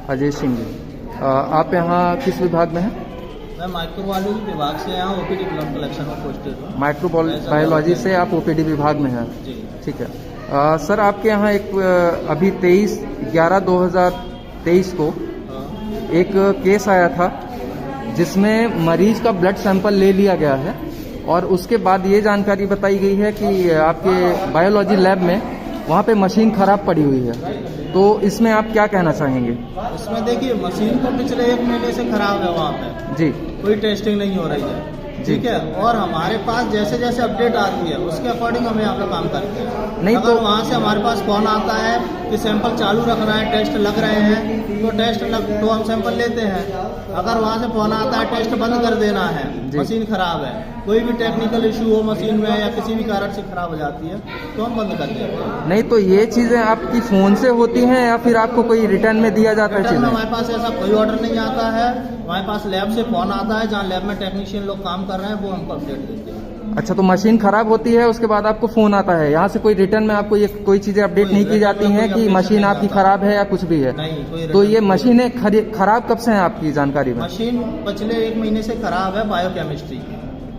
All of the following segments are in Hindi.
अजय सिंह जी, आप यहाँ किस विभाग में हैं? मैं माइक्रोबायोलॉजी विभाग से यहाँ ओपीडी ब्लड कलेक्शन में पोस्टेड हूँ। माइक्रोबायोलॉजी से आप ओपीडी विभाग में हैं? जी ठीक है। सर आपके यहाँ एक अभी 23/11/2023 को एक केस आया था जिसमें मरीज का ब्लड सैंपल ले लिया गया है और उसके बाद ये जानकारी बताई गई है कि आपके बायोलॉजी लैब में वहाँ पे मशीन खराब पड़ी हुई है, तो इसमें आप क्या कहना चाहेंगे? इसमें देखिए, मशीन तो पिछले 1 महीने से खराब है वहाँ पे जी, कोई टेस्टिंग नहीं हो रही है, ठीक है। और हमारे पास जैसे जैसे अपडेट आती है उसके अकॉर्डिंग हम यहाँ पे काम करते हैं। नहीं अगर तो वहाँ से हमारे पास फोन आता है कि सैंपल चालू रखना है, टेस्ट लग रहे हैं, तो हम सैंपल लेते हैं। अगर वहाँ से फोन आता है टेस्ट बंद कर देना है, मशीन खराब है, कोई भी टेक्निकल इशू हो मशीन में या किसी भी कारण से खराब हो जाती है तो हम बंद कर देते हैं। नहीं तो ये चीजें आपकी फोन से होती हैं या फिर आपको कोई रिटर्न में दिया जाता है? रिटर्न में हमारे पास ऐसा कोई ऑर्डर नहीं आता है। हमारे पास लैब से फोन आता है, जहाँ लैब में टेक्नीशियन लोग काम कर रहे हैं वो हमको अपडेट देते हैं। अच्छा, तो मशीन खराब होती है उसके बाद आपको फोन आता है, यहाँ से कोई रिटर्न में आपको ये कोई चीजें अपडेट नहीं की जाती हैं कि मशीन आपकी खराब है या कुछ भी है? नहीं, तो ये मशीनें खराब कब से हैं आपकी जानकारी में? मशीन पिछले 1 महीने से खराब है। बायोकेमिस्ट्री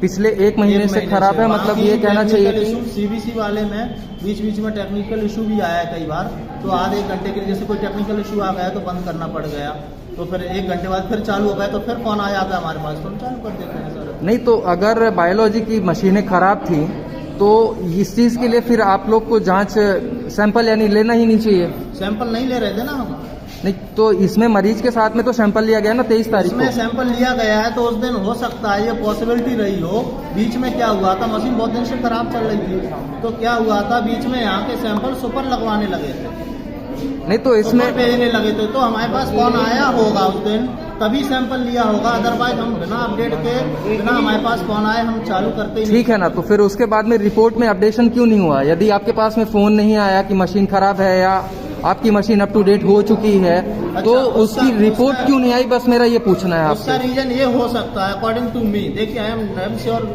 पिछले 1 महीने से खराब है, मतलब ये कहना चाहिए कि सीबीसी वाले में बीच बीच में टेक्निकल इशू भी आया है कई बार, तो आधे 1 घंटे के लिए जैसे कोई टेक्निकल इशू आ गया तो बंद करना पड़ गया, तो फिर 1 घंटे बाद फिर चालू हो गया तो फिर फोन आ जाता है हमारे पास, तो हम चालू कर देते हैं सर। नहीं तो अगर बायोलॉजी की मशीनें खराब थी तो इस चीज के लिए फिर आप लोग को जांच सैंपल यानी लेना ही नहीं चाहिए? सैंपल नहीं ले रहे थे ना हम। नहीं तो इसमें मरीज के साथ में तो सैंपल लिया गया ना 23 तारीख को? इसमें सैंपल लिया गया है तो उस दिन हो सकता है ये पॉसिबिलिटी रही हो। बीच में क्या हुआ था, मशीन बहुत दिन से खराब चल रही थी, तो क्या हुआ था बीच में यहाँ के सैंपल सुपर लगवाने लगे थे, नहीं तो इसमें भेजने लगे थे, तो हमारे पास फोन आया होगा उस दिन तभी सैंपल लिया होगा, अदरवाइज हम बिना अपडेट के, बिना हमारे पास फोन आए हम चालू करते ही नहीं। ठीक है ना, तो फिर उसके बाद में रिपोर्ट में अपडेशन क्यों नहीं हुआ? यदि आपके पास में फोन नहीं आया कि मशीन खराब है या आपकी मशीन अप टू डेट हो चुकी है, तो उसकी रिपोर्ट क्यों नहीं आई? बस मेरा ये पूछना है आपसे। उसका रीजन ये हो सकता है अकॉर्डिंग टू मी। देखिए, आई एम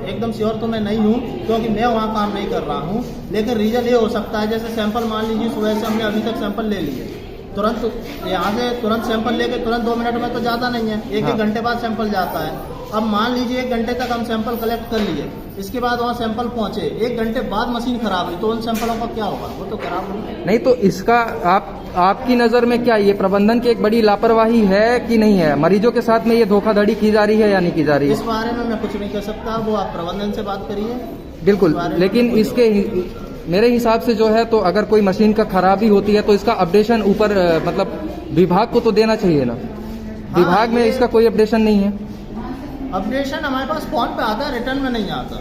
एकदम श्योर तो मैं नहीं हूँ क्योंकि मैं वहाँ काम नहीं कर रहा हूँ, लेकिन रीजन ये हो सकता है जैसे सैंपल मान लीजिए सुबह से हमने अभी तक सैंपल ले लिए, तुरंत यहाँ से तुरंत सैंपल लेके तुरंत 2 मिनट में तो जाता नहीं है, 1-1 घंटे बाद सैंपल जाता है। अब मान लीजिए 1 घंटे तक हम सैंपल कलेक्ट कर लिए, इसके बाद वहाँ सैंपल पहुंचे, 1 घंटे बाद मशीन खराब हुई, तो उन सैंपलों का क्या होगा? वो तो खराब होगा। नहीं तो इसका आपकी नजर में क्या ये प्रबंधन की एक बड़ी लापरवाही है कि नहीं है? मरीजों के साथ में ये धोखाधड़ी की जा रही है या नहीं की जा रही है? इस बारे में मैं कुछ नहीं कह सकता, वो आप प्रबंधन से बात करिए। बिल्कुल, लेकिन इसके मेरे हिसाब से जो है, तो अगर कोई मशीन का खराबी होती है तो इसका अपडेशन ऊपर मतलब विभाग को तो देना चाहिए ना। विभाग में इसका कोई अपडेशन नहीं है। अपडेशन हमारे पास फोन पे आता है, रिटर्न में नहीं आता।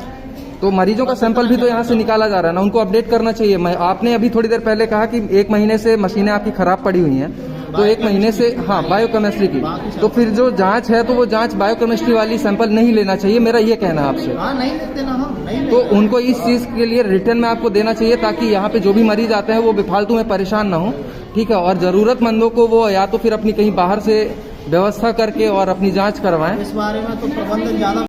तो मरीजों का सैंपल भी तो यहाँ से निकाला जा रहा है ना, उनको अपडेट करना चाहिए। आपने अभी थोड़ी देर पहले कहा कि 1 महीने से मशीनें आपकी खराब पड़ी हुई हैं, तो 1 महीने से, हाँ, बायोकेमिस्ट्री की, तो फिर जो जांच है तो वो जांच बायोकेमिस्ट्री वाली सैंपल नहीं लेना चाहिए, मेरा ये कहना है आपसे। हाँ, नहीं लेते ना हम, नहीं लेते। तो उनको इस चीज के लिए रिटर्न में आपको देना चाहिए ताकि यहाँ पे जो भी मरीज आते हैं वो बेफालतू में परेशान ना हो, ठीक है। और जरूरतमंदों को वो या तो फिर अपनी कहीं बाहर से व्यवस्था करके और अपनी जांच करवाएं। इस बारे में तो प्रबंधन ज्यादा